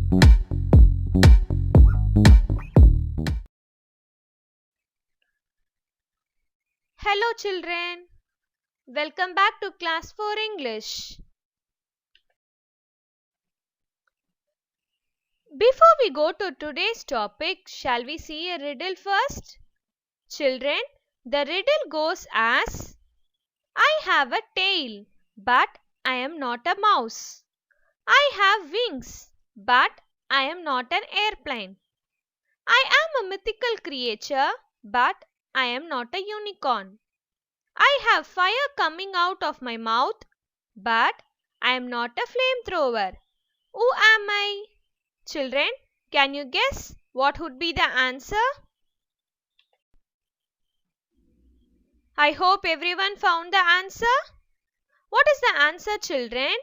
Hello children, welcome back to class 4 English. Before we go to today's topic, shall we see a riddle first? Children, the riddle goes as: I have a tail, but I am not a mouse. I have wings, but I am not an airplane. I am a mythical creature, but I am not a unicorn. I have fire coming out of my mouth, but I am not a flamethrower. Who am I? Children, can you guess what would be the answer? I hope everyone found the answer. What is the answer, children?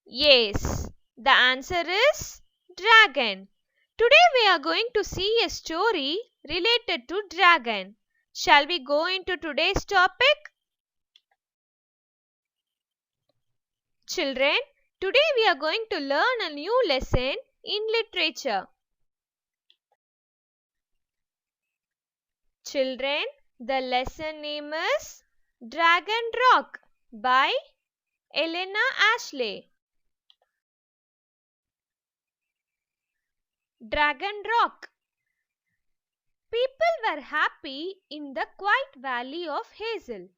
Yes, the answer is dragon. Today we are going to see a story related to dragon. Shall we go into today's topic? Children, today we are going to learn a new lesson in literature. Children, the lesson name is Dragon Rock by Elena Ashley. Dragon Rock. People were happy in the quiet valley of Hazel.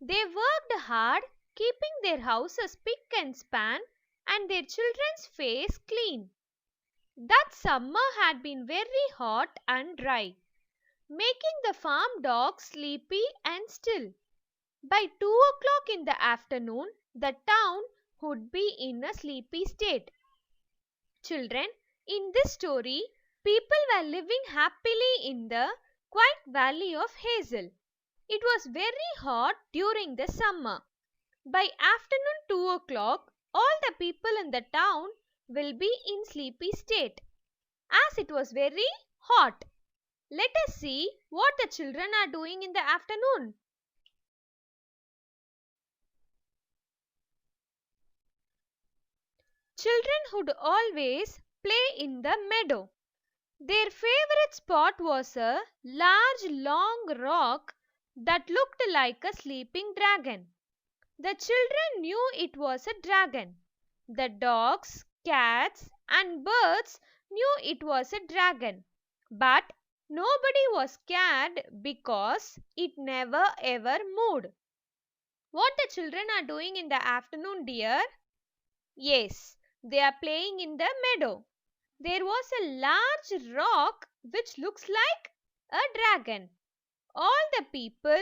They worked hard, keeping their houses spick and span and their children's face clean. That summer had been very hot and dry, making the farm dogs sleepy and still. By 2 o'clock in the afternoon, the town would be in a sleepy state. Children, in this story, people were living happily in the quiet valley of Hazel. It was very hot during the summer. By afternoon 2 o'clock, all the people in the town will be in sleepy state, as it was very hot. Let us see what the children are doing in the afternoon. Children would always play in the meadow. Their favorite spot was a large long rock that looked like a sleeping dragon. The children knew it was a dragon. The dogs, cats, and birds knew it was a dragon. But nobody was scared because it never ever moved. What the children are doing in the afternoon, dear? Yes, they are playing in the meadow. There was a large rock which looks like a dragon. All the people,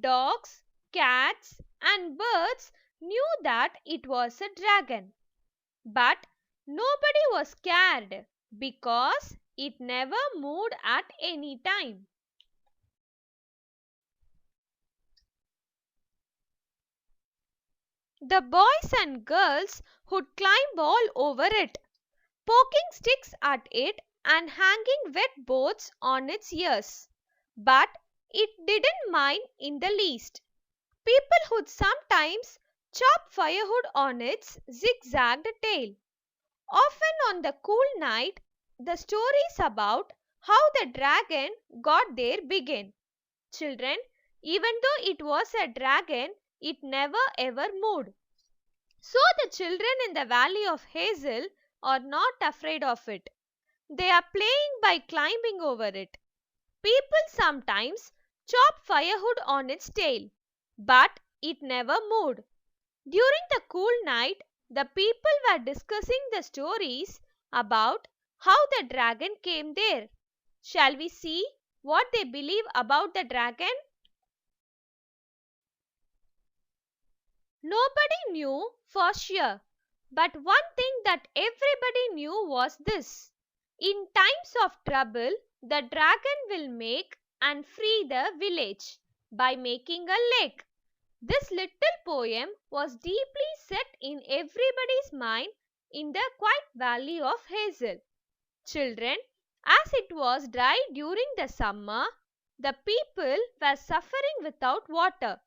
dogs, cats, and birds knew that it was a dragon. But nobody was scared because it never moved at any time. The boys and girls would climb all over it, poking sticks at it and hanging wet boards on its ears. But it didn't mind in the least. People would sometimes chop firewood on its zigzagged tail. Often on the cool night, the stories about how the dragon got there began. Children, even though it was a dragon, it never ever moved. So the children in the valley of Hazel are not afraid of it. They are playing by climbing over it. People sometimes chop firewood on its tail, but it never moved. During the cool night, the people were discussing the stories about how the dragon came there. Shall we see what they believe about the dragon? Nobody knew for sure, but one thing that everybody knew was this: in times of trouble, the dragon will make and free the village by making a lake. This little poem was deeply set in everybody's mind in the quiet valley of Hazel. Children, as it was dry during the summer, the people were suffering without water.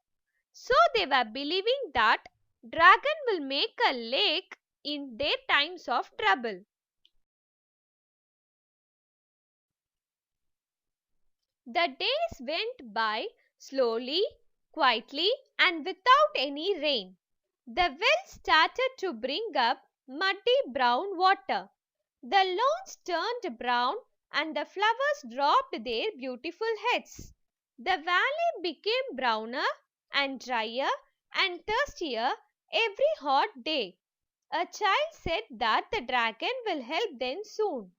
So they were believing that dragon will make a lake in their times of trouble. The days went by slowly, quietly, and without any rain. The well started to bring up muddy brown water. The lawns turned brown and the flowers dropped their beautiful heads. The valley became browner and drier and thirstier every hot day. A child said that the dragon will help them soon.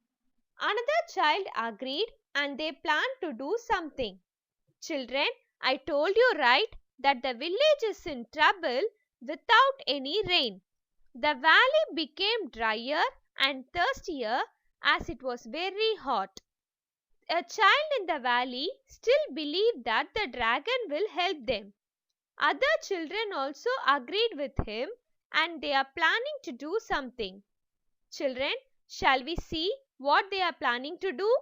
Another child agreed and they planned to do something. Children, I told you right that the village is in trouble without any rain. The valley became drier and thirstier as it was very hot. A child in the valley still believed that the dragon will help them. Other children also agreed with him and they are planning to do something. Children, shall we see what they are planning to do?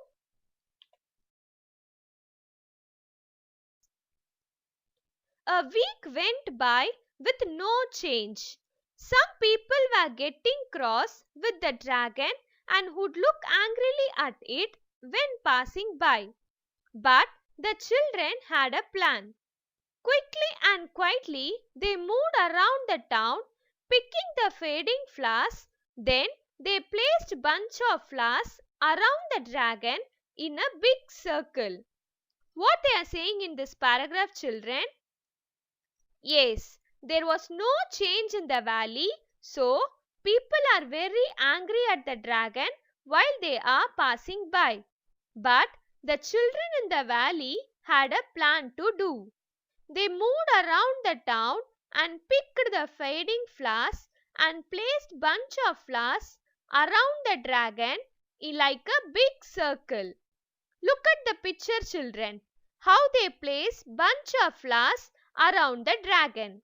A week went by with no change. Some people were getting cross with the dragon and would look angrily at it when passing by. But the children had a plan. Quickly and quietly they moved around the town, picking the fading flowers. Then they placed bunch of flowers around the dragon in a big circle. What they are saying in this paragraph, children? Yes, there was no change in the valley, so people are very angry at the dragon while they are passing by. But the children in the valley had a plan to do. They moved around the town and picked the fading flowers and placed bunch of flowers around the dragon in like a big circle. Look at the picture, children. How they place bunch of flowers around the dragon.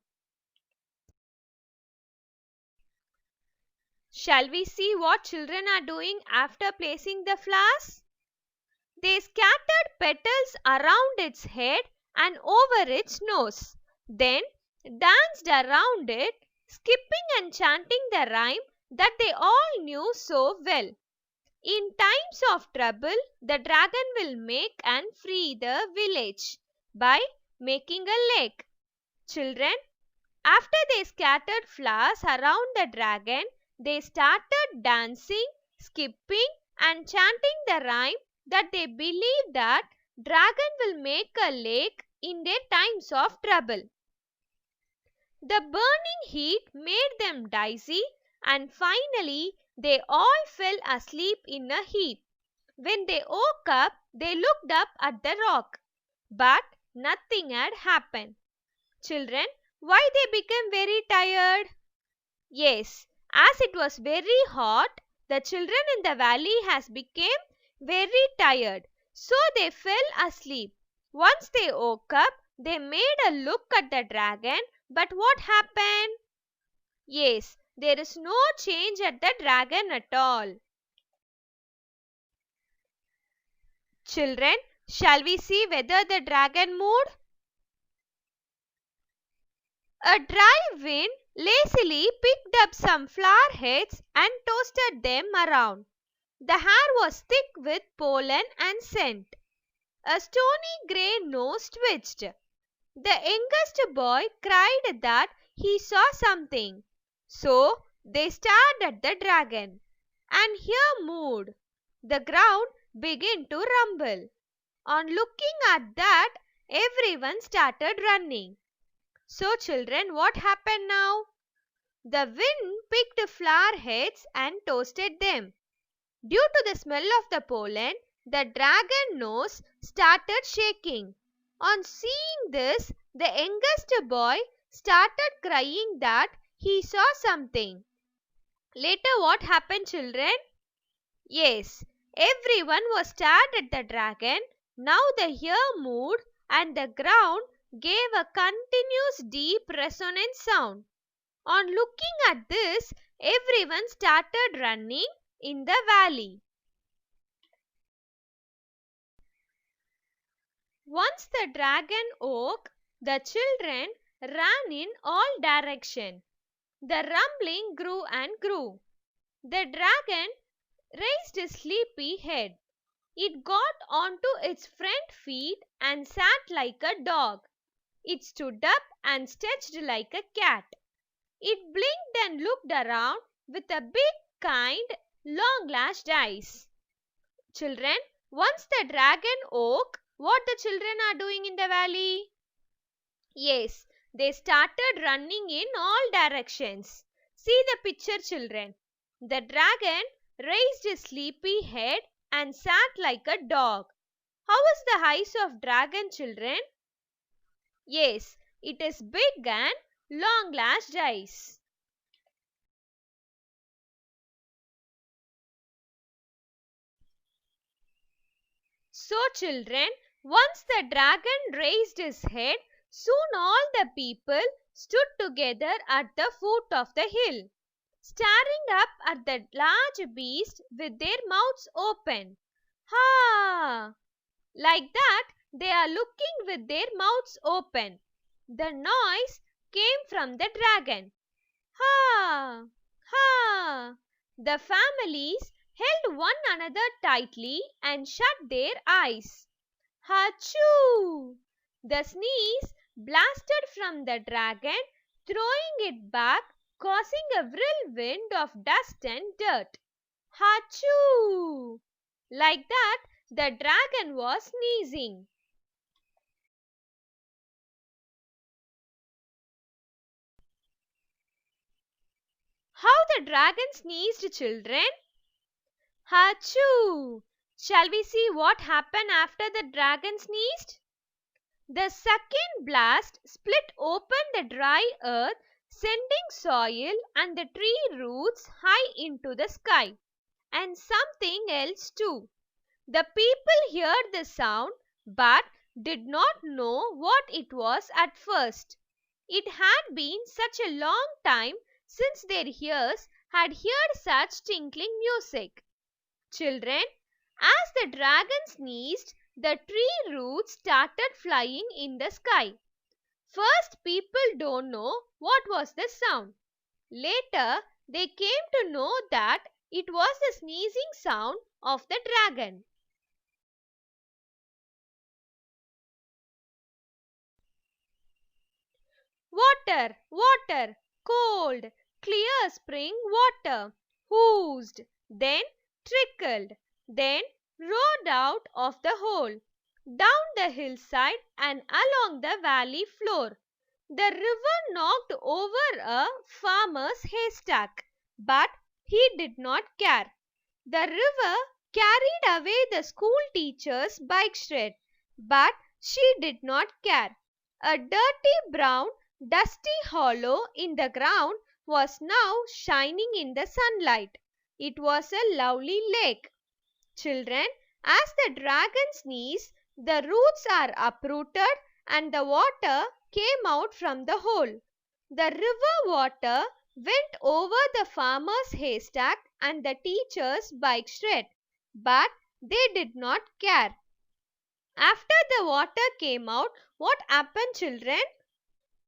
Shall we see what children are doing after placing the flowers? They scattered petals around its head and over its nose, then danced around it, skipping and chanting the rhyme that they all knew so well. In times of trouble, the dragon will make and free the village by making a lake. Children, after they scattered flowers around the dragon, they started dancing, skipping, and chanting the rhyme that they believe that dragon will make a lake in their times of trouble. The burning heat made them dizzy, and finally they all fell asleep in a heap. When they woke up, they looked up at the rock, but nothing had happened. Children, why they became very tired? Yes, as it was very hot, the children in the valley has become very tired, so they fell asleep. Once they woke up, they made a look at the dragon, but what happened? Yes, there is no change at the dragon at all. Children, shall we see whether the dragon moved? A dry wind lazily picked up some flower heads and toasted them around. The hair was thick with pollen and scent. A stony grey nose twitched. The youngest boy cried that he saw something. So they stared at the dragon. And here moved. The ground began to rumble. On looking at that, everyone started running. So children, what happened now? The wind picked flower heads and toasted them. Due to the smell of the pollen, the dragon nose started shaking. On seeing this, the youngest boy started crying that he saw something. Later, what happened, children? Yes, everyone was stared at the dragon. Now the air moved and the ground gave a continuous deep resonant sound. On looking at this, everyone started running in the valley. Once the dragon woke, the children ran in all directions. The rumbling grew and grew. The dragon raised its sleepy head. It got onto its front feet and sat like a dog. It stood up and stretched like a cat. It blinked and looked around with a big, kind, long-lashed eyes. Children, once the dragon woke, what the children are doing in the valley? Yes, they started running in all directions. See the picture, children. The dragon raised his sleepy head and sat like a dog. How is the eyes of dragon, children? Yes, it is big and long-lashed eyes. So, children, once the dragon raised his head, soon all the people stood together at the foot of the hill, staring up at the large beast with their mouths open. Ha! Like that, they are looking with their mouths open. The noise came from the dragon. Ha! Ha! The families held one another tightly and shut their eyes. Hachoo! The sneeze blasted from the dragon, throwing it back, causing a whirlwind of dust and dirt. Hachoo! Like that, the dragon was sneezing. How the dragon sneezed, children? Hachoo! Shall we see what happened after the dragon sneezed? The second blast split open the dry earth, sending soil and the tree roots high into the sky. And something else too. The people heard the sound but did not know what it was at first. It had been such a long time since their ears had heard such tinkling music. Children, as the dragon sneezed, the tree roots started flying in the sky. First, people don't know what was the sound. Later, they came to know that it was the sneezing sound of the dragon. Water, water, cold, clear spring water, oozed, then trickled, then roared out of the hole, down the hillside and along the valley floor. The river knocked over a farmer's haystack, but he did not care. The river carried away the school teacher's bike shed, but she did not care. A dirty brown dusty hollow in the ground was now shining in the sunlight. It was a lovely lake. Children, as the dragon sneezed, the roots are uprooted and the water came out from the hole. The river water went over the farmer's haystack and the teacher's bike shed, but they did not care. After the water came out, what happened, children?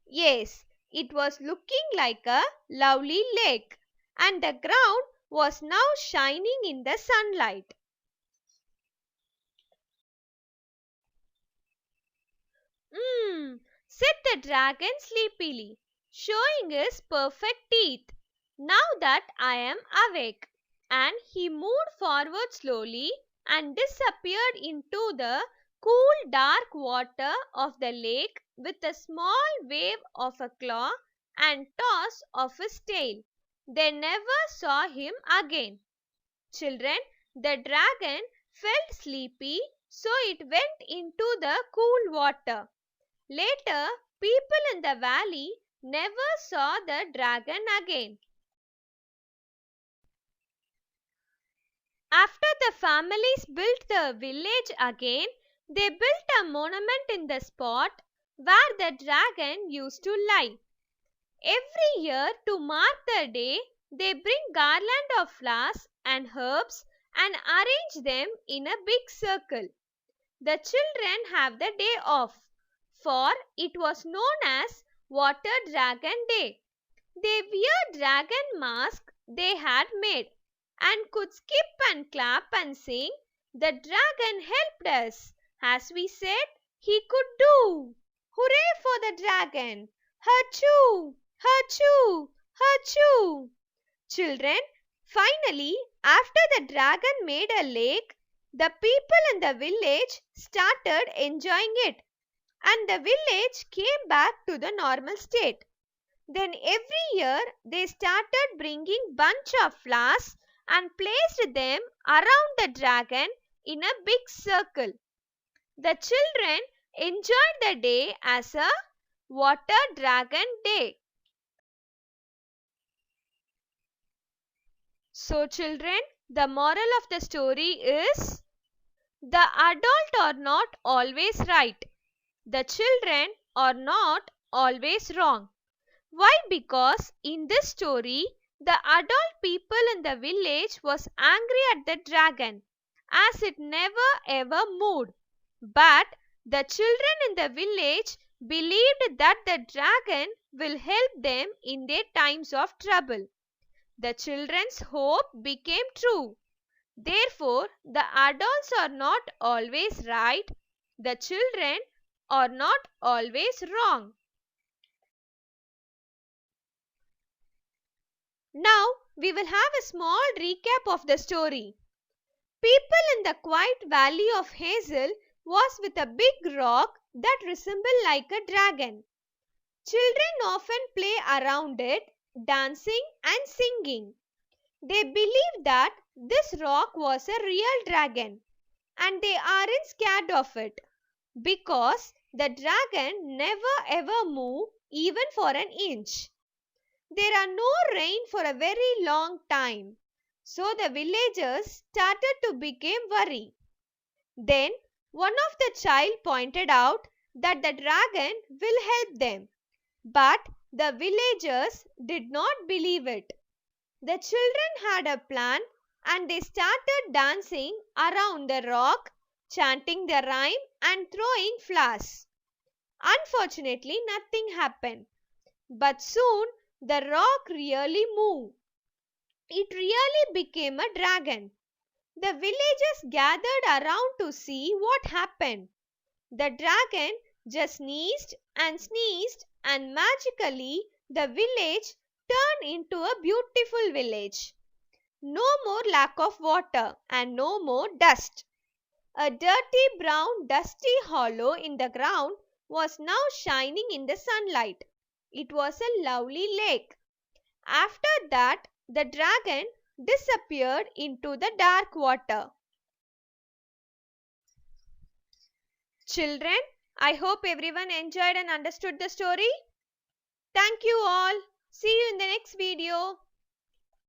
Yes, it was looking like a lovely lake, and the ground was now shining in the sunlight. Said the dragon sleepily, showing his perfect teeth. Now that I am awake. And he moved forward slowly and disappeared into the cool dark water of the lake with a small wave of a claw and toss of his tail. They never saw him again. Children, the dragon felt sleepy, so it went into the cool water. Later, people in the valley never saw the dragon again. After the families built the village again, they built a monument in the spot where the dragon used to lie. Every year, to mark the day, they bring garland of flowers and herbs and arrange them in a big circle. The children have the day off, for it was known as Water Dragon Day. They wore dragon masks they had made and could skip and clap and sing. The dragon helped us. As we said, he could do. Hooray for the dragon! Achoo! Achoo! Achoo! Children, finally, after the dragon made a lake, the people in the village started enjoying it and the village came back to the normal state. Then every year they started bringing bunch of flowers and placed them around the dragon in a big circle. The children enjoyed the day as a water dragon day. So children, the moral of the story is the adult are not always right. The children are not always wrong. Why? Because in this story, the adult people in the village was angry at the dragon as it never ever moved. But the children in the village believed that the dragon will help them in their times of trouble. The children's hope became true. Therefore, the adults are not always right. The children are not always wrong. Now, we will have a small recap of the story. People in the quiet valley of Hazel was with a big rock that resembled like a dragon. Children often play around it, dancing and singing. They believe that this rock was a real dragon and they aren't scared of it because the dragon never ever moved even for an inch. There are no rain for a very long time, so the villagers started to become worried. Then one of the child pointed out that the dragon will help them, but the villagers did not believe it. The children had a plan and they started dancing around the rock, chanting the rhyme and throwing flowers. Unfortunately, nothing happened. But soon the rock really moved. It really became a dragon. The villagers gathered around to see what happened. The dragon just sneezed and magically the village turned into a beautiful village. No more lack of water and no more dust. A dirty brown dusty hollow in the ground was now shining in the sunlight. It was a lovely lake. After that, the dragon disappeared into the dark water. Children, I hope everyone enjoyed and understood the story. Thank you all. See you in the next video.